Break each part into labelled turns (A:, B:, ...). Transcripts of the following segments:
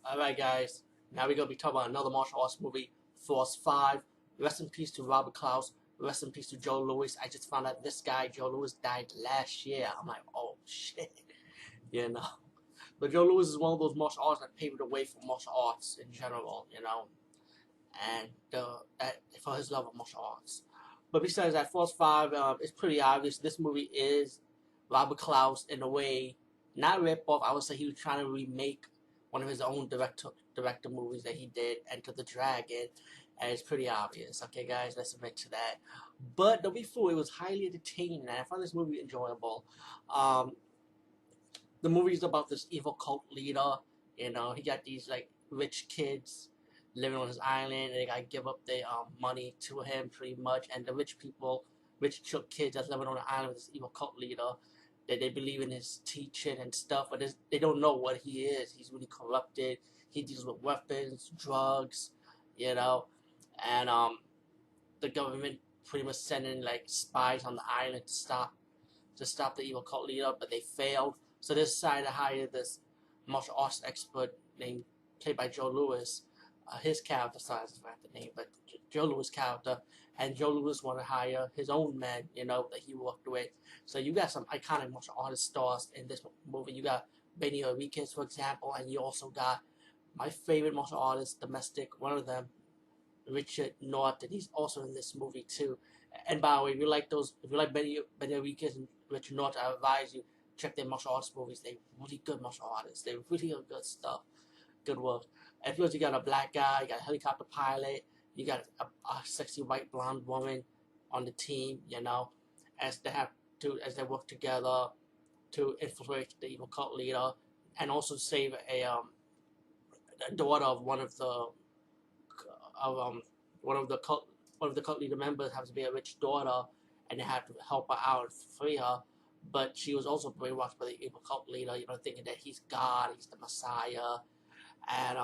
A: Alright guys, now we're going to be talking about another martial arts movie, Force 5. Rest in peace to Robert Klaus. Rest in peace to Joe Louis. I just found out this guy, Joe Louis, died last year. I'm like, oh shit. You know. But Joe Louis is one of those martial arts that paved the way for martial arts in general, and for his love of martial arts. But besides that, Force 5, it's pretty obvious this movie is Robert Klaus in a way, not rip off. I would say he was trying to remake one of his own director movies that he did, Enter the Dragon, and it's pretty obvious. Okay, guys, let's admit to that. But don't be fooled, it was highly entertaining, and I found this movie enjoyable. Um, the movie is about this evil cult leader. He got these like rich kids living on his island, and they gotta give up their money to him pretty much. And the rich kids that's living on the island with this evil cult leader, they believe in his teaching and stuff, but they don't know what he is. He's really corrupted. He deals with weapons, drugs, you know, and the government pretty much sending like spies on the island to stop the evil cult leader, but they failed. So they decided to hire this martial arts expert named played by Joe Louis. His character, sorry, I forgot the name, but Joe Louis' character, and Joe Louis wanted to hire his own men, that he worked with. So you got some iconic martial artist stars in this movie. You got Benny Enriquez, for example, and you also got my favorite martial artist, domestic, one of them, Richard Norton. He's also in this movie too. And by the way, if you like Benny Enriquez and Richard Norton, I advise you check their martial arts movies. They're really good martial artists. They're really good stuff. Good work. And plus, you got a black guy, you got a helicopter pilot, you got a sexy white blonde woman on the team. As they work together to infiltrate the evil cult leader, and also save a daughter of of um one of the cult leader members has to be a rich daughter, and they have to help her out and free her. But she was also brainwashed by the evil cult leader, thinking that he's God, he's the Messiah, and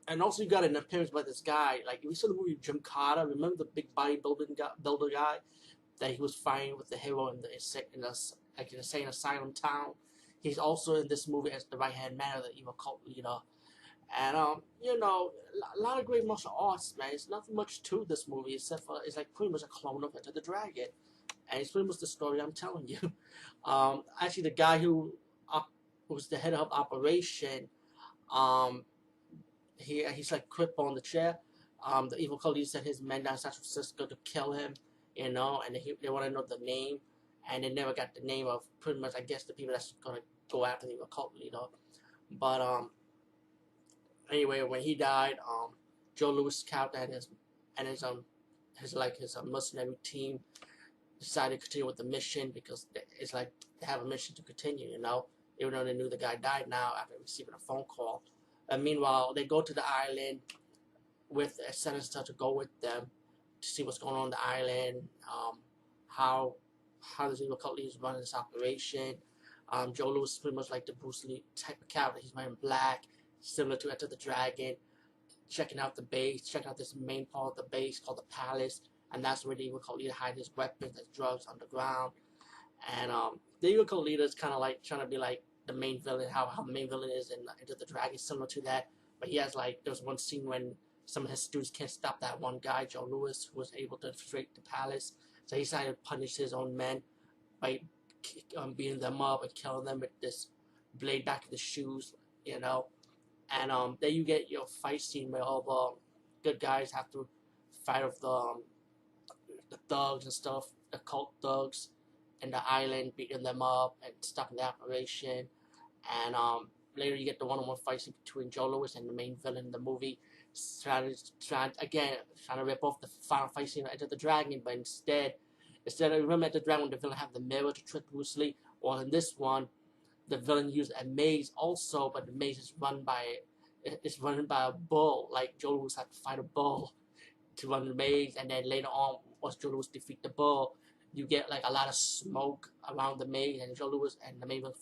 A: and also you got an appearance by this guy. Like if you saw the movie Jim Carter, remember the big builder guy that he was fighting with the hero in the insane asylum town. He's also in this movie as the right hand man of the evil cult leader. And a lot of great martial arts, man. It's nothing much to this movie except for it's like pretty much a clone of Enter the Dragon, and it's pretty much the story I'm telling you. Actually, the guy who's the head of operation, um, he's like crippled on the chair. The evil cult leader sent his men down to San Francisco to kill him, and they want to know the name, and they never got the name of pretty much I guess the people that's gonna go after the evil cult leader. But anyway, when he died, Joe Louis' character and his mercenary team decided to continue with the mission because it's like they have a mission to continue, even though they knew the guy died now after receiving a phone call. And meanwhile, they go to the island with a senator to go with them to see what's going on the island, how the evil cult leaders running this operation. Joe Louis is pretty much like the Bruce Lee type of character. He's wearing black, similar to Enter the Dragon, checking out the base, checking out this main part of the base called the Palace, and that's where the evil cult leader hide his weapons, his drugs underground. And the evil cult leader is kind of like trying to be like the main villain, how the main villain is in Enter the Dragon, similar to that. But he has there's one scene when some of his students can't stop that one guy, Joe Louis, who was able to infiltrate the palace. So he decided to punish his own men by beating them up and killing them with this blade back in the shoes. And then you get your fight scene where all the good guys have to fight with the thugs and stuff, the cult thugs, and the island, beating them up and stopping the operation. And later you get the one-on-one fight scene between Joe Louis and the main villain in the movie, trying to rip off the final fight scene of Enter the Dragon, but instead of remember Enter the Dragon, the villain have the mirror to trick Bruce Lee. Or in this one, the villain used a maze also, but the maze is run by a bull. Like Joe Louis had to fight a bull to run the maze, and then later on, once Joe Louis defeat the bull, you get like a lot of smoke around the maze, and Joe Louis and the main villain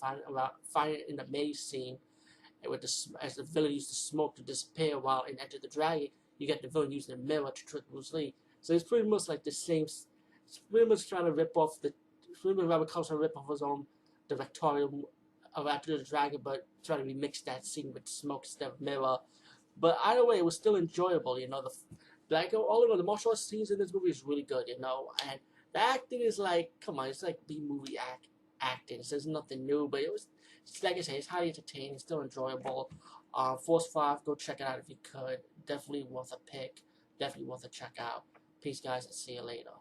A: find in the maze scene, and as the villain used the smoke to disappear while in Enter the Dragon, you get the villain using the mirror to trick Bruce Lee. So it's pretty much like the same. It's pretty much trying to rip off Robert Klaus trying to rip off his own directorial of After the Dragon, but try to remix that scene with smoke instead of mirror. But either way, it was still enjoyable. All in all, the martial arts scenes in this movie is really good. And the acting is like, come on, it's like B movie acting. So there's nothing new, but it's like I say, it's highly entertaining, still enjoyable. Force 5, go check it out if you could. Definitely worth a pick. Definitely worth a check out. Peace, guys, and see you later.